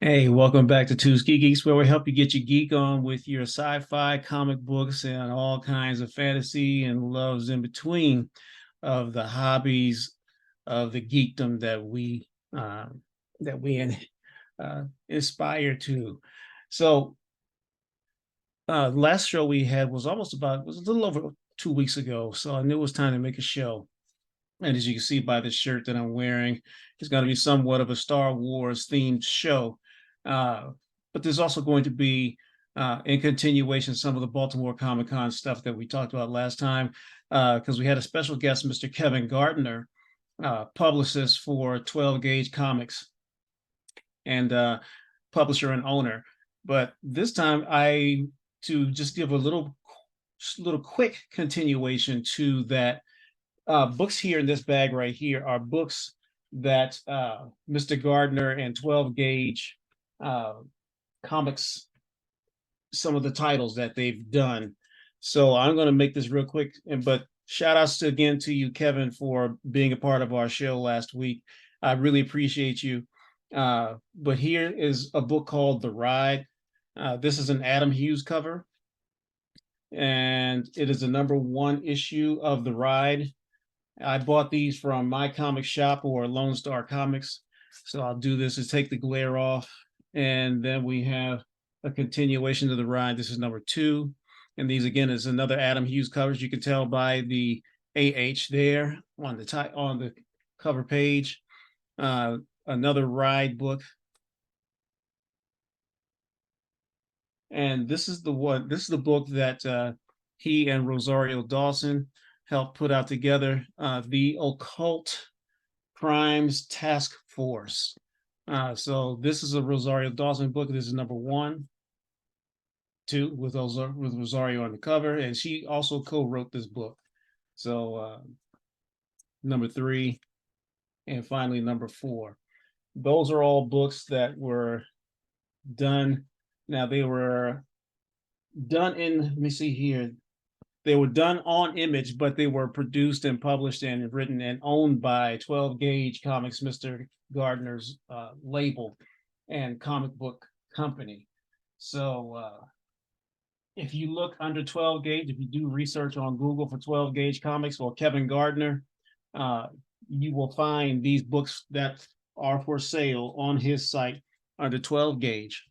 Hey, welcome back to Two Ski Geeks, where we help you get your geek on with your sci-fi, comic books, and all kinds of fantasy and loves in between of the hobbies of the geekdom uh, that we inspire to. So, last show we had was a little over 2 weeks ago, so I knew it was time to make a show. And as you can see by the shirt that I'm wearing, it's going to be somewhat of a Star Wars themed show. Uh, but there's also going to be, in continuation, some of the Baltimore Comic Con stuff that we talked about last time, because we had a special guest, Mr. Kevin Gardner, publicist for 12 Gauge Comics and publisher and owner. But this time, to just give a little quick continuation to that, books here in this bag right here are books that Mr. Gardner and 12 Gauge uh, Comics, some of the titles that they've done. So I'm going to make this real quick. But shout outs again to you, Kevin, for being a part of our show last week. I really appreciate you. But here is a book called The Ride. This is an Adam Hughes cover, and it is the #1 issue of The Ride. I bought these from My Comic Shop or Lone Star Comics. So I'll do this to take the glare off. And then we have a continuation of the ride. This is #2. And these again is another Adam Hughes covers. You can tell by the AH there on the cover page. Another ride book. And this is the book that he and Rosario Dawson helped put out together, the Occult Crimes Task Force. So this is a Rosario Dawson book. This is #1, 2 with Rosario on the cover, and she also co-wrote this book. So #3, and finally #4. Those are all books that were done. Now they were done in. Let me see here. They were done on Image, but they were produced and published and written and owned by 12 Gauge Comics, Mr. Gardner's label and comic book company. So if you look under 12 Gauge, if you do research on Google for 12 Gauge Comics or Kevin Gardner, uh, you will find these books that are for sale on his site under 12 Gauge.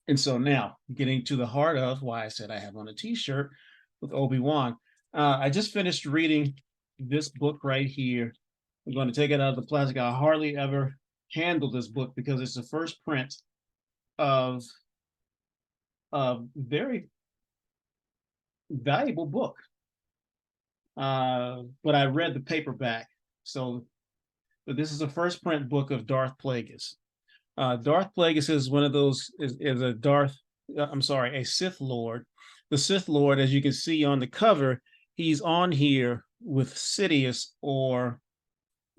And so now, getting to the heart of why I said I have on a t-shirt with Obi-Wan. I just finished reading this book right here. I'm going to take it out of the plastic. I hardly ever handle this book because it's the first print of a very valuable book. But I read the paperback. But this is the first print book of Darth Plagueis. Darth Plagueis is one of those, is a a Sith Lord. The Sith Lord, as you can see on the cover, he's on here with Sidious or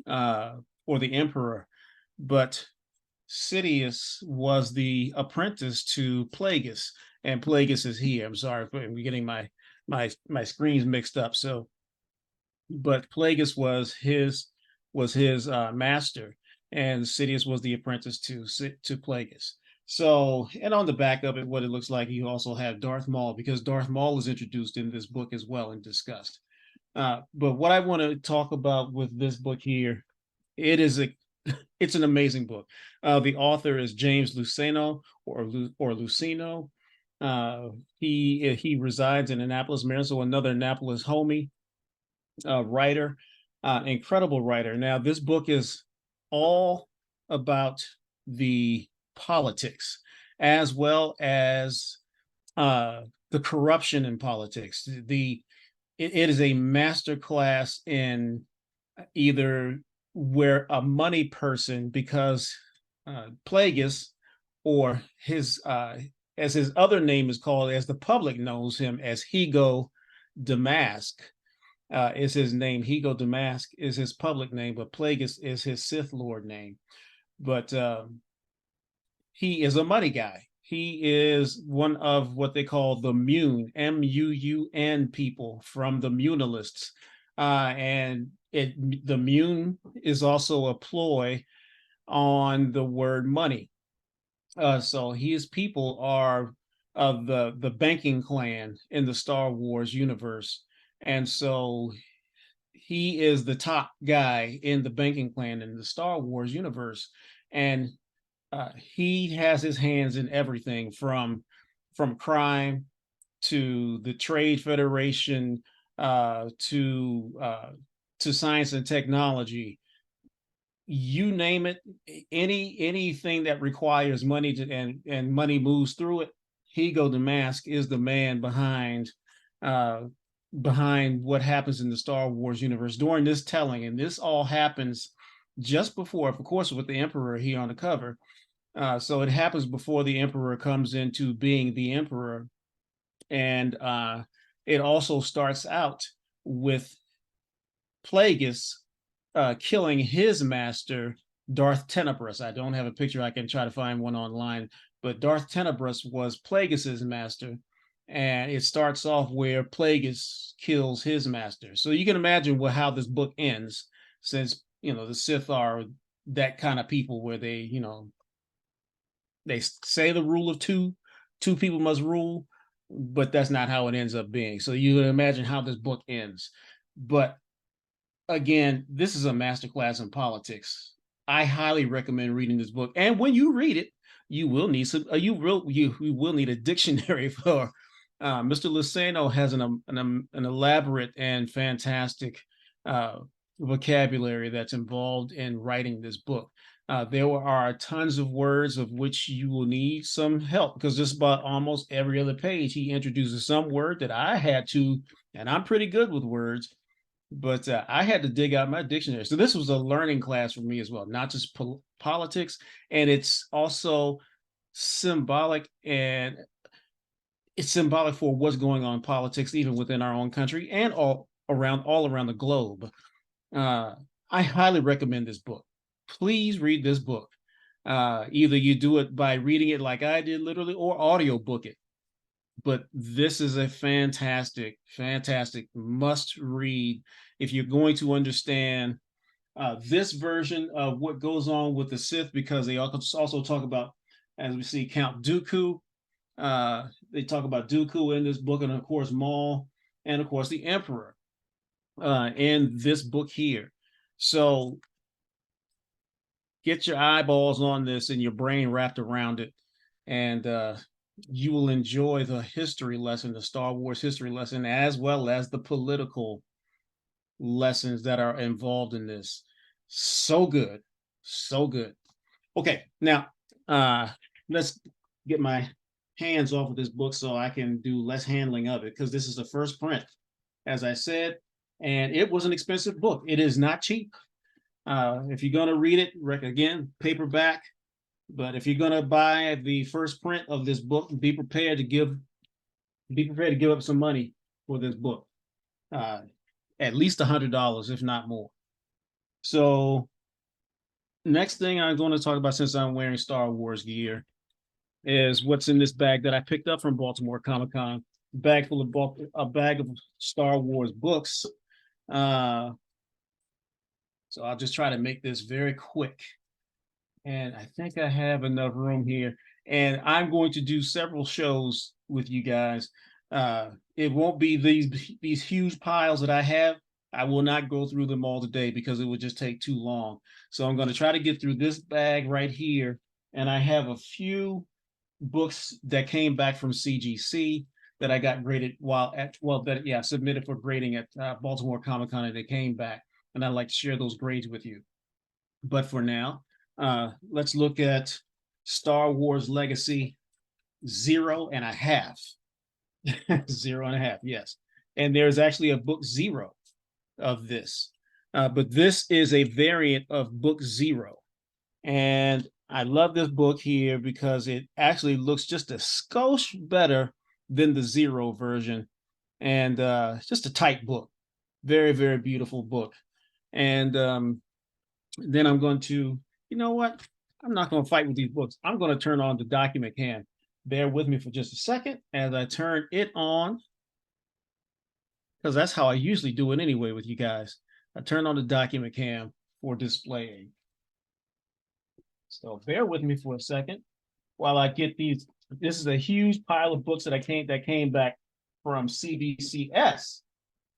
the Emperor, but Sidious was the apprentice to Plagueis, and Plagueis is here. I'm sorry, I'm getting my screens mixed up. So, but Plagueis was his master, and Sidious was the apprentice to Plagueis. So, and on the back of it, what it looks like, you also have Darth Maul, because Darth Maul is introduced in this book as well and discussed. But what I want to talk about with this book here, it is a it's an amazing book. The author is James Luceno or Lucino. He resides in Annapolis, Maryland, so another Annapolis homie, writer, incredible writer. Now, this book is all about the politics as well as the corruption in politics. It is a master class in either where a money person, because Plagueis, or his as his other name is called, as the public knows him as Higo Damask, is his name. Higo Damask is his public name, but Plagueis is his Sith Lord name. But he is a money guy. He is one of what they call the Muun, Muun people from the Munalists. And the Muun is also a ploy on the word money. So his people are of the banking clan in the Star Wars universe, and so he is the top guy in the banking clan in the Star Wars universe, and he has his hands in everything from crime to the Trade Federation, uh, to uh, to science and technology. You name it, anything that requires money to, and money moves through it. Higo Damask is the man uh, behind what happens in the Star Wars universe during this telling, and this all happens just before, of course, with the Emperor here on the cover. So it happens before the Emperor comes into being the Emperor, and it also starts out with Plagueis killing his master, Darth Tenebrous. I don't have a picture. I can try to find one online, but Darth Tenebrous was Plagueis's master, and it starts off where Plagueis kills his master. So you can imagine how this book ends, since the Sith are that kind of people where they say the rule of two people must rule, but that's not how it ends up being. So you can imagine how this book ends. But again, this is a masterclass in politics. I highly recommend reading this book. And when you read it, you will need you will need a dictionary for Mr. Luceno has an elaborate and fantastic uh, vocabulary that's involved in writing this book. There are tons of words of which you will need some help, because just about almost every other page he introduces some word that I had to, and I'm pretty good with words, but I had to dig out my dictionary. So this was a learning class for me as well, not just politics, and it's also symbolic, and it's symbolic for what's going on in politics, even within our own country and all around the globe. Uh, I highly recommend this book. Please read this book. Either you do it by reading it like I did, literally, or audiobook it. But this is a fantastic, fantastic must read if you're going to understand this version of what goes on with the Sith, because they also talk about, as we see, Count Dooku. They talk about Dooku in this book, and of course Maul, and of course the Emperor in this book here. So get your eyeballs on this and your brain wrapped around it, and you will enjoy the history lesson, the Star Wars history lesson, as well as the political lessons that are involved in this. So good, so good. Okay, now let's get my hands off of this book so I can do less handling of it, because this is the first print, as I said, and it was an expensive book. It is not cheap. If you're going to read it, again, paperback. But if you're going to buy the first print of this book, be prepared to give up some money for this book, at least $100, if not more. So next thing I'm going to talk about, since I'm wearing Star Wars gear, is what's in this bag that I picked up from Baltimore Comic-Con. A bag of Star Wars books. So I'll just try to make this very quick. And I think I have enough room here. And I'm going to do several shows with you guys. It won't be these huge piles that I have. I will not go through them all today because it would just take too long. So I'm going to try to get through this bag right here. And I have a few books that came back from CGC that I got graded submitted for grading at Baltimore Comic-Con, and they came back. And I'd like to share those grades with you. But for now, let's look at Star Wars Legacy 0.5. 0.5, yes. And there's actually a book 0 of this. But this is a variant of book 0. And I love this book here because it actually looks just a skosh better than the 0 version. And just a tight book. Very, very beautiful book. And then I'm going to, you know what? I'm not going to fight with these books. I'm going to turn on the document cam. Bear with me for just a second as I turn it on, because that's how I usually do it anyway with you guys. I turn on the document cam for displaying. So bear with me for a second. while I get these. This is a huge pile of books that came back from CBCS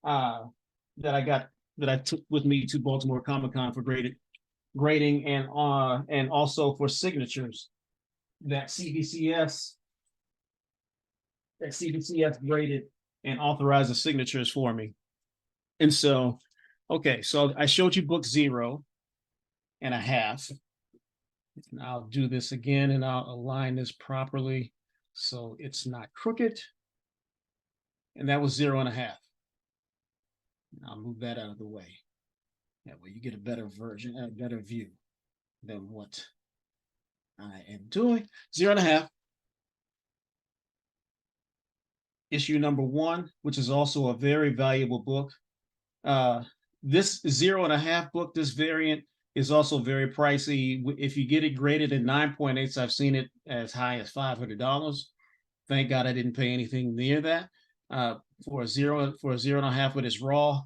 that I got that I took with me to Baltimore Comic Con for grading and also for signatures that CBCS graded and authorized the signatures for me. And so, okay, so I showed you book 0.5. And I'll do this again and I'll align this properly so it's not crooked. And that was 0.5. I'll move that out of the way. That way you get a better version, a better view than what I am doing. 0.5. Issue number 1, which is also a very valuable book. This 0.5 book, this variant, is also very pricey. If you get it graded at 9.8s, I've seen it as high as $500. Thank God I didn't pay anything near that for a 0.5 when it's raw.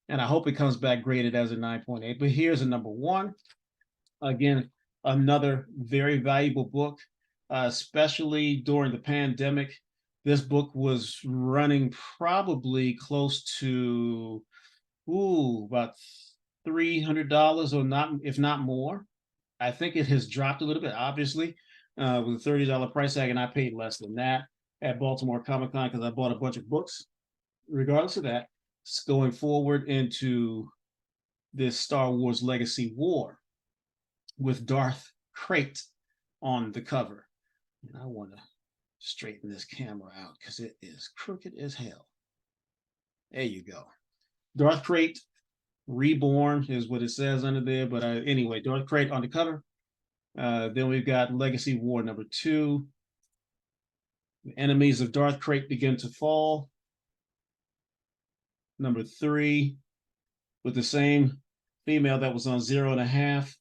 And I hope it comes back graded as a 9.8. But here's a number 1. Again, another very valuable book, especially during the pandemic. This book was running probably close to about $300 or not, if not more. I think it has dropped a little bit, obviously, with a $30 price tag, and I paid less than that at Baltimore Comic Con because I bought a bunch of books. Regardless of that, it's going forward into this Star Wars Legacy War with Darth Crate on the cover. And I want to straighten this camera out because it is crooked as hell. There you go. Darth Crate Reborn is what it says under there. But anyway, Darth Crate on the cover. Then we've got Legacy War number 2. The enemies of Darth Crate begin to fall. Number 3, with the same female that was on 0.5.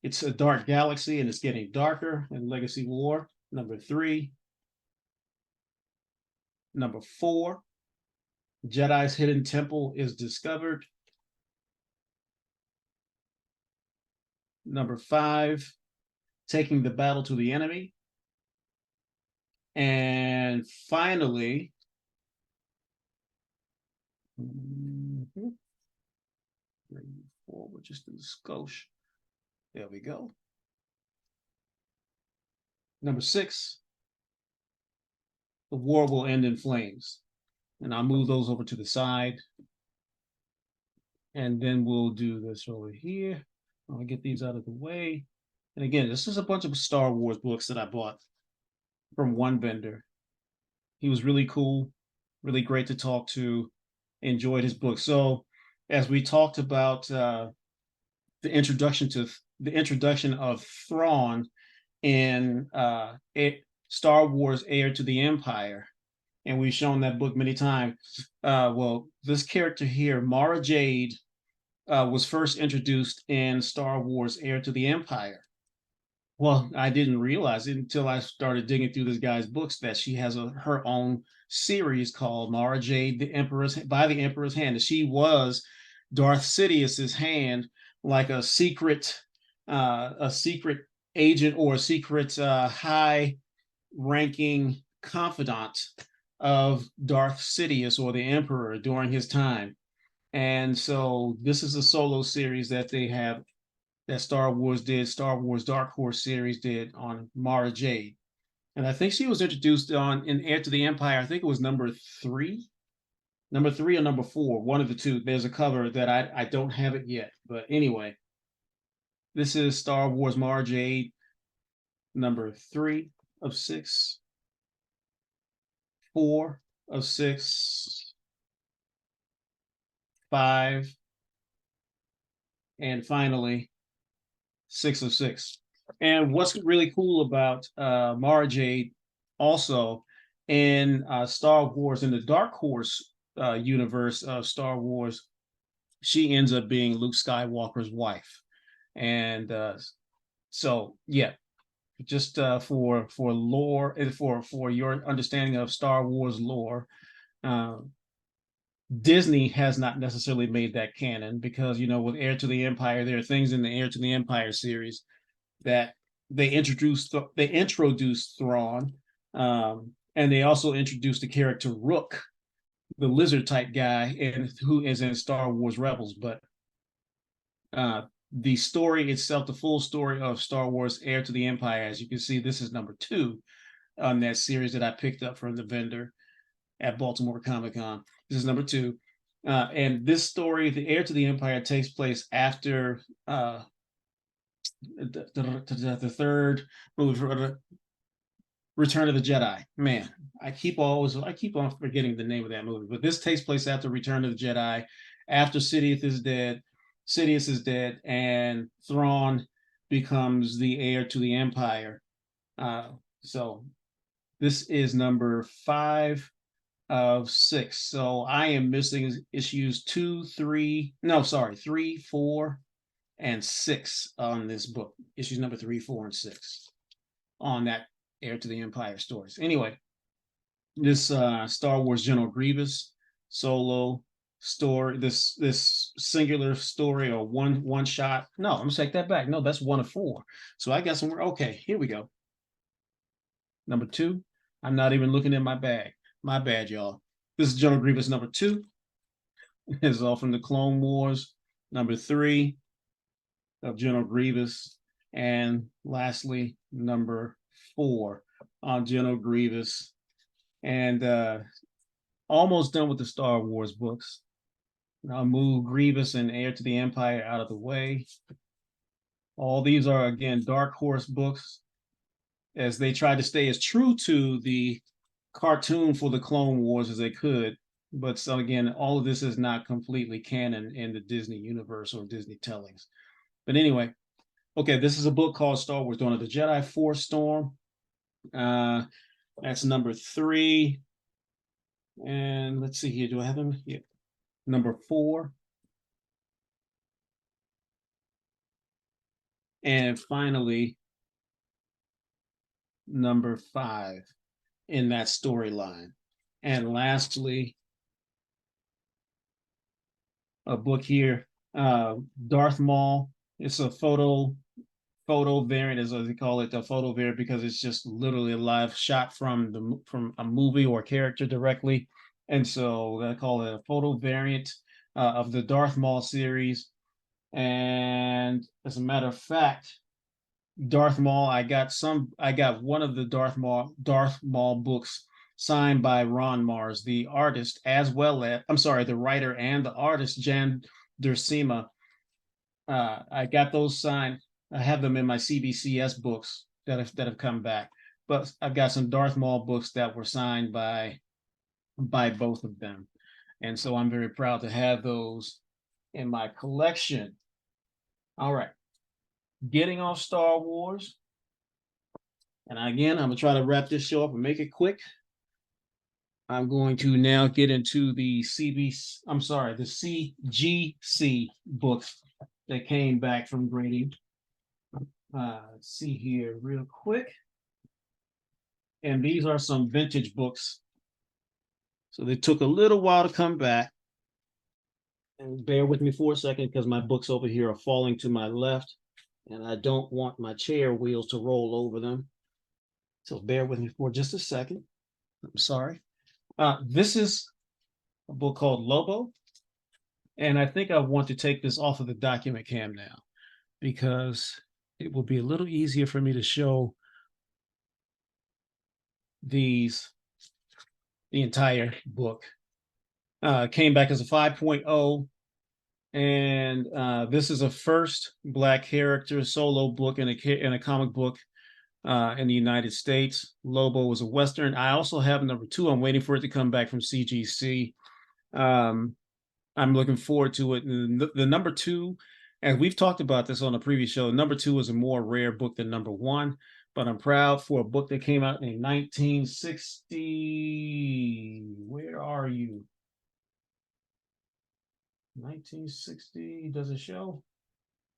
It's a dark galaxy and it's getting darker in Legacy War. Number 3. Number 4, Jedi's hidden temple is discovered. Number 5, taking the battle to the enemy. And finally, bring forward just a skosh. There we go. Number 6, the war will end in flames. And I'll move those over to the side. And then we'll do this over here. I'll get these out of the way. And again, this is a bunch of Star Wars books that I bought from one vendor. He was really cool, really great to talk to. Enjoyed his book. So as we talked about the introduction of Thrawn in Star Wars Heir to the Empire, and we've shown that book many times. Well, this character here, Mara Jade, was first introduced in Star Wars Heir to the Empire. Well, I didn't realize it until I started digging through this guy's books that she has her own series called Mara Jade, by the Emperor's Hand. She was Darth Sidious's hand, like a secret agent or a secret high-ranking confidant of Darth Sidious or the Emperor during his time. And so this is a solo series that they have, that Star Wars Dark Horse series did on Mara Jade. And I think she was introduced in Heir to the Empire. I think it was number 3 or number 4, one of the two. There's a cover that I don't have it yet. But anyway, this is Star Wars Mara Jade, number 3 of 6, 4 of 6, 5, and finally 6 of 6. And what's really cool about Mara Jade also in Star Wars, in the Dark Horse universe of Star Wars, she ends up being Luke Skywalker's wife. And so yeah, just for lore and for your understanding of Star Wars lore, Disney has not necessarily made that canon because, with Heir to the Empire, there are things in the Heir to the Empire series that they introduced Thrawn, and they also introduced the character Rook, the lizard type guy, and who is in Star Wars Rebels. But uh, the story itself, the full story of Star Wars Heir to the Empire, as you can see, this is number 2 on that series that I picked up from the vendor at Baltimore Comic Con. This is number 2. And this story, The Heir to the Empire, takes place after the third movie, Return of the Jedi. Man, I keep on forgetting the name of that movie, but this takes place after Return of the Jedi, after Sidious is dead. Sidious is dead, and Thrawn becomes the heir to the Empire. So this is number 5 of 6. So I am missing issues 2, 3, no, sorry, 3, 4, and 6 on this book. Issues number 3, 4, and 6 on that Heir to the Empire stories. Anyway, this Star Wars General Grievous solo story, this singular story, or one shot. No, I'm gonna take that back. No, that's 1 of 4. So I got somewhere. Okay, here we go. Number 2. I'm not even looking in my bag. My bad, y'all. This is General Grievous number 2. It's all from the Clone Wars. Number 3 of General Grievous. And lastly, number 4 on General Grievous. And almost done with the Star Wars books. I'll move Grievous and Heir to the Empire out of the way. All these are, again, Dark Horse books, as they tried to stay as true to the cartoon for the Clone Wars as they could. But so again, all of this is not completely canon in the Disney universe or Disney tellings. But anyway, okay, this is a book called Star Wars Dawn of the Jedi Force Storm. That's number 3. And let's see here. Do I have them? Yeah. Number 4. And finally, number 5 in that storyline. And lastly, a book here, Darth Maul. It's a photo variant, as they call it, a photo variant, because it's just literally a live shot from a movie or character directly. And so I call it a photo variant of the Darth Maul series. And as a matter of fact, Darth Maul, I got one of the Darth Maul books signed by Ron Mars, the artist, as well as, I'm sorry, the writer and the artist, Jan Duursema. I got those signed. I have them in my CBCS books that have come back. But I've got some Darth Maul books that were signed by both of them. And so I'm very proud to have those in my collection. All right. Getting off Star Wars. And again, I'm going to try to wrap this show up and make it quick. I'm going to now get into the CGC books that came back from grading. Let's see here real quick. And these are some vintage books. So they took a little while to come back. And bear with me for a second, because my books over here are falling to my left, and I don't want my chair wheels to roll over them. So bear with me for just a second. I'm sorry. This is a book called Lobo. And I think I want to take this off of the document cam now, because it will be a little easier for me to show the entire book. Came back as a 5.0. And this is a first Black character solo book in a comic book in the United States. Lobo was a Western. I also have number 2. I'm waiting for it to come back from CGC. I'm looking forward to it. The number 2, and we've talked about this on a previous show, number 2 is a more rare book than number 1, but I'm proud for a book that came out in 1960. Where are you? 1960, does it show?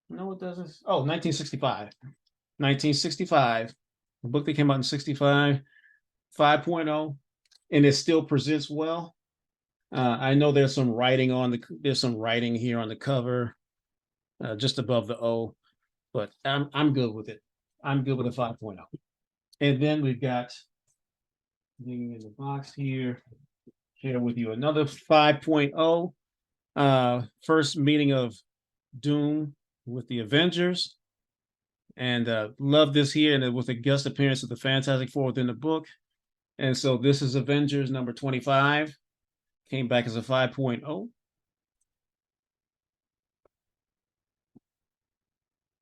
No, it doesn't. Oh, 1965. 1965. A book that came out in 65, 5.0, and it still presents well. I know there's some writing here on the cover, just above the O, but I'm good with it. I'm good with a 5.0. And then we've got in the box here, share with you another 5.0. First meeting of Doom with the Avengers. And love this here, and it was a guest appearance of the Fantastic Four within the book. And so this is Avengers number 25. Came back as a 5.0.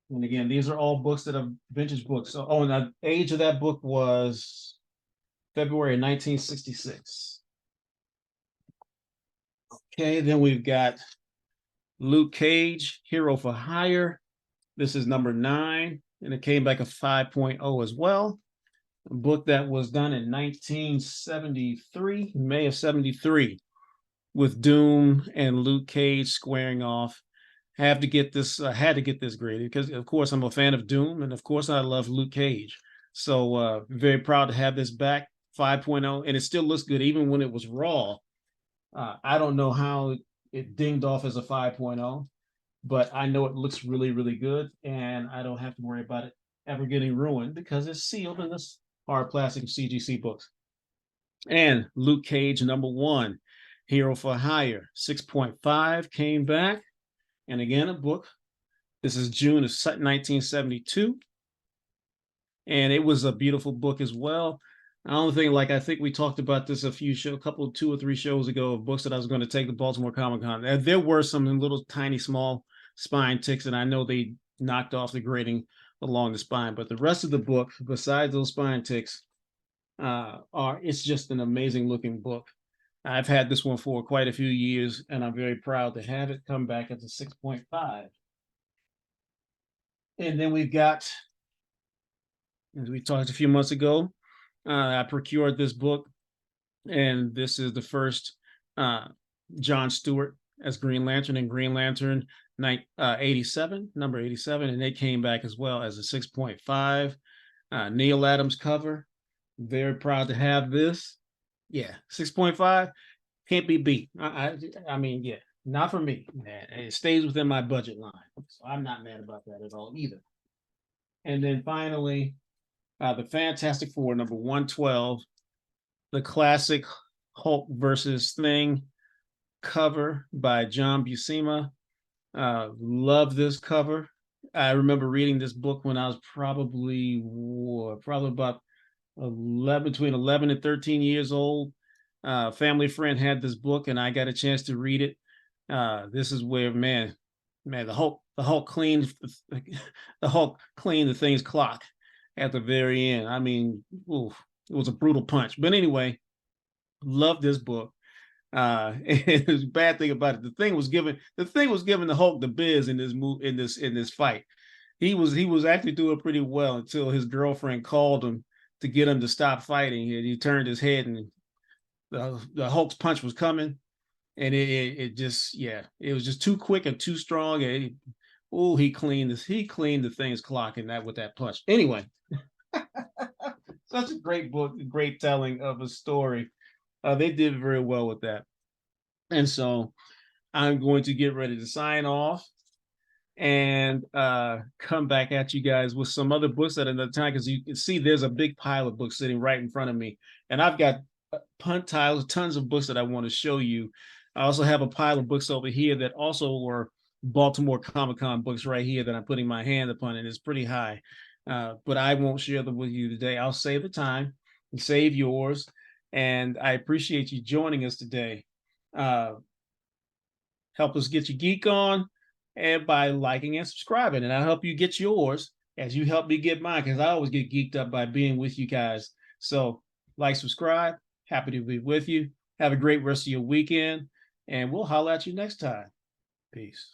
And again, these are all books that are vintage books. So, and the age of that book was February 1966. Okay, then we've got Luke Cage, Hero for Hire. This is number 9, and it came back a 5.0 as well. A book that was done in 1973, May of 73, with Doom and Luke Cage squaring off. Had to get this graded because, of course, I'm a fan of Doom, and of course, I love Luke Cage. So very proud to have this back, 5.0, and it still looks good even when it was raw. I don't know how it dinged off as a 5.0, but I know it looks really, really good, and I don't have to worry about it ever getting ruined because it's sealed in this hard plastic CGC books. And Luke Cage number 1, Hero for Hire, 6.5, came back. And again, a book. This is June of 1972. And it was a beautiful book as well. I don't think, I think we talked about this a couple, 2 or 3 shows ago of books that I was going to take to Baltimore Comic-Con. There were some little tiny small spine ticks, and I know they knocked off the grading along the spine. But the rest of the book, besides those spine ticks, it's just an amazing looking book. I've had this one for quite a few years, and I'm very proud to have it come back as a 6.5. And then we've got, as we talked a few months ago, I procured this book, and this is the first John Stewart as Green Lantern in Green Lantern 87, number 87, and they came back as well as a 6.5. Neil Adams cover. Very proud to have this. Yeah, 6.5 can't be beat. I mean, yeah, not for me, man. It stays within my budget line, so I'm not mad about that at all either. And then finally, the Fantastic Four number 112, the classic Hulk versus Thing cover by John Buscema. Love this cover. I remember reading this book when I was probably about between 11 and 13 years old. Family friend had this book, and I got a chance to read it. This is where, man, the Hulk cleaned the Thing's clock at the very end. I mean, oof, it was a brutal punch. But anyway, love this book. And the bad thing about it, the thing was giving the Hulk the biz in this fight. He was actually doing pretty well until his girlfriend called him to get him to stop fighting. He turned his head, and the Hulk's punch was coming, and it was just too quick and too strong. And he cleaned the Thing's clock in that with that punch. Anyway, such a great book, great telling of a story. They did very well with that. And so I'm going to get ready to sign off and come back at you guys with some other books at another time, because you can see there's a big pile of books sitting right in front of me, and I've got tons of books that I want to show you. I also have a pile of books over here that also were Baltimore Comic-Con books right here that I'm putting my hand upon, and it's pretty high. But I won't share them with you today. I'll save the time and save yours. And I appreciate you joining us today. Help us get your geek on, and by liking and subscribing. And I'll help you get yours as you help me get mine, because I always get geeked up by being with you guys. So subscribe. Happy to be with you. Have a great rest of your weekend, and we'll holler at you next time. Peace.